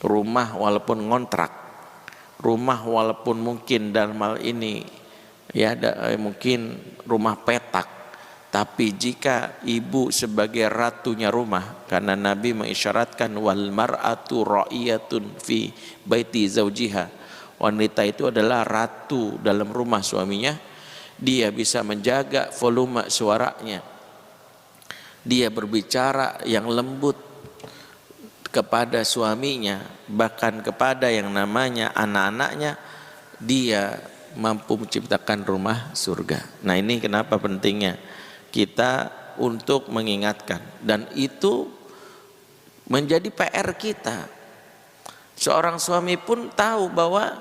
rumah walaupun ngontrak, rumah walaupun mungkin dalam hal ini ya mungkin rumah petak, tapi jika ibu sebagai ratunya rumah, karena Nabi mengisyaratkan wal mar'atu ra'iyatun fi baiti zaujiha, wanita itu adalah ratu dalam rumah suaminya, dia bisa menjaga volume suaranya, dia berbicara yang lembut kepada suaminya, bahkan kepada yang namanya anak-anaknya, dia mampu menciptakan rumah surga. Nah ini kenapa pentingnya kita untuk mengingatkan, dan itu menjadi PR kita. Seorang suami pun tahu bahwa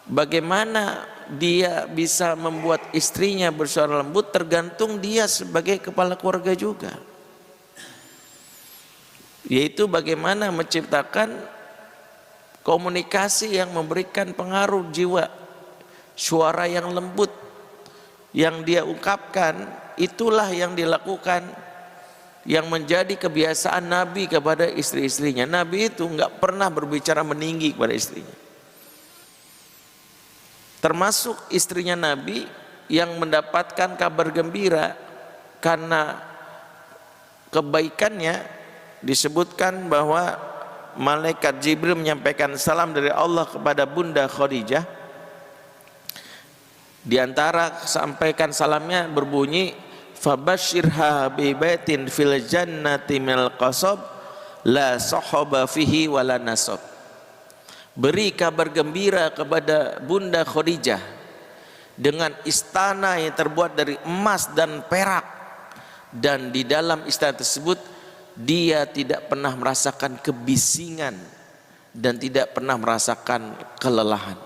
bagaimana dia bisa membuat istrinya bersuara lembut tergantung dia sebagai kepala keluarga juga, yaitu bagaimana menciptakan komunikasi yang memberikan pengaruh jiwa, suara yang lembut yang dia ungkapkan. Itulah yang dilakukan, yang menjadi kebiasaan Nabi kepada istri-istrinya. Nabi itu nggak pernah berbicara meninggi kepada istrinya. Termasuk istrinya Nabi yang mendapatkan kabar gembira karena kebaikannya, disebutkan bahwa malaikat Jibril menyampaikan salam dari Allah kepada Bunda Khadijah. Di antara sampaikan salamnya berbunyi, fabashirha bi baitin fil jannati minal qasab la sahaba fihi wala nasab. Beri kabar gembira kepada Bunda Khadijah dengan istana yang terbuat dari emas dan perak, dan di dalam istana tersebut dia tidak pernah merasakan kebisingan dan tidak pernah merasakan kelelahan.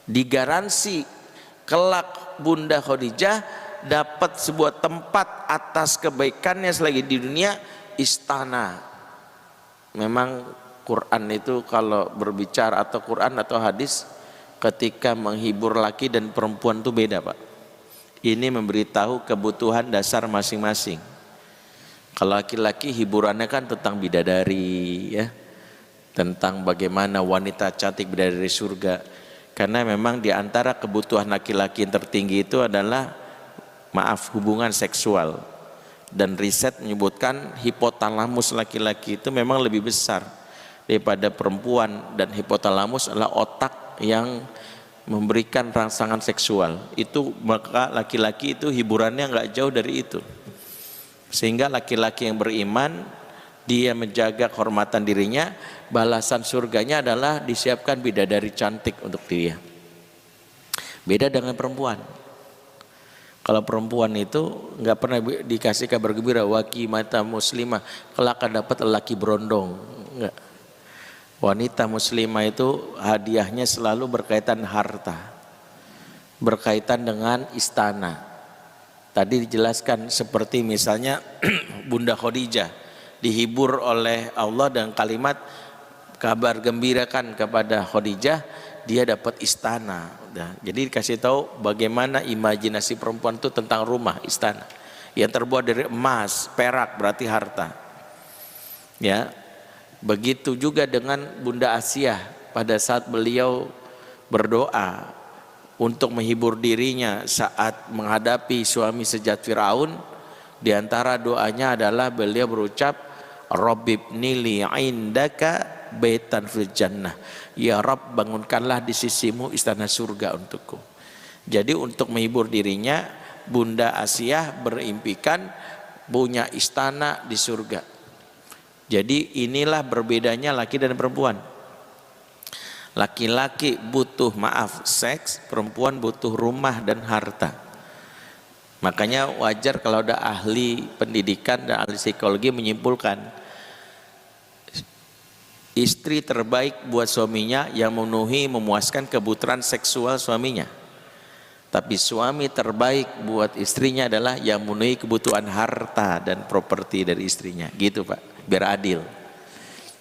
Digaransi kelak Bunda Khadijah dapat sebuah tempat atas kebaikannya selagi di dunia, istana. Memang Quran itu kalau berbicara, atau Quran atau hadis, ketika menghibur laki dan perempuan itu beda Pak. Ini memberitahu kebutuhan dasar masing-masing. Kalau laki-laki hiburannya kan tentang bidadari ya, tentang bagaimana wanita cantik bidadari surga. Karena memang di antara kebutuhan laki-laki yang tertinggi itu adalah hubungan seksual, dan riset menyebutkan hipotalamus laki-laki itu memang lebih besar daripada perempuan, dan hipotalamus adalah otak yang memberikan rangsangan seksual. Itu maka laki-laki itu hiburannya nggak jauh dari itu, sehingga laki-laki yang beriman dia menjaga kehormatan dirinya, balasan surganya adalah disiapkan bidadari cantik untuk dia. Beda dengan perempuan. Kalau perempuan itu nggak pernah dikasih kabar gembira waki mata muslimah kelak akan dapat lelaki berondong, enggak. Wanita muslimah itu hadiahnya selalu berkaitan harta, berkaitan dengan istana. Tadi dijelaskan seperti misalnya Bunda Khadijah dihibur oleh Allah dengan kalimat kabar gembirakan kepada Khadijah, dia dapat istana. Nah, jadi dikasih tahu bagaimana imajinasi perempuan itu tentang rumah, istana yang terbuat dari emas, perak, berarti harta. Ya, begitu juga dengan Bunda Asiyah pada saat beliau berdoa untuk menghibur dirinya saat menghadapi suami sejat Firaun. Di antara doanya adalah beliau berucap, Rabbibni li indaka baitan fil jannah, ya Rabb bangunkanlah di sisimu istana surga untukku. Jadi untuk menghibur dirinya, Bunda Asiyah berimpikan punya istana di surga. Jadi inilah berbedanya laki dan perempuan. Laki-laki butuh seks, perempuan butuh rumah dan harta. Makanya wajar kalau ada ahli pendidikan dan ahli psikologi menyimpulkan istri terbaik buat suaminya yang memenuhi memuaskan kebutuhan seksual suaminya, tapi suami terbaik buat istrinya adalah yang memenuhi kebutuhan harta dan properti dari istrinya. Gitu Pak, biar adil.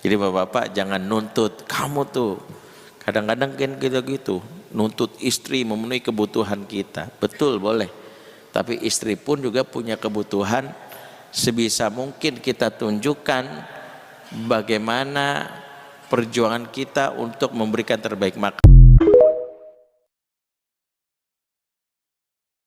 Jadi bapak-bapak jangan nuntut kamu tuh, kadang-kadang kan kita gitu nuntut istri memenuhi kebutuhan kita. Betul, boleh, tapi istri pun juga punya kebutuhan. Sebisa mungkin kita tunjukkan bagaimana perjuangan kita untuk memberikan terbaik. Maka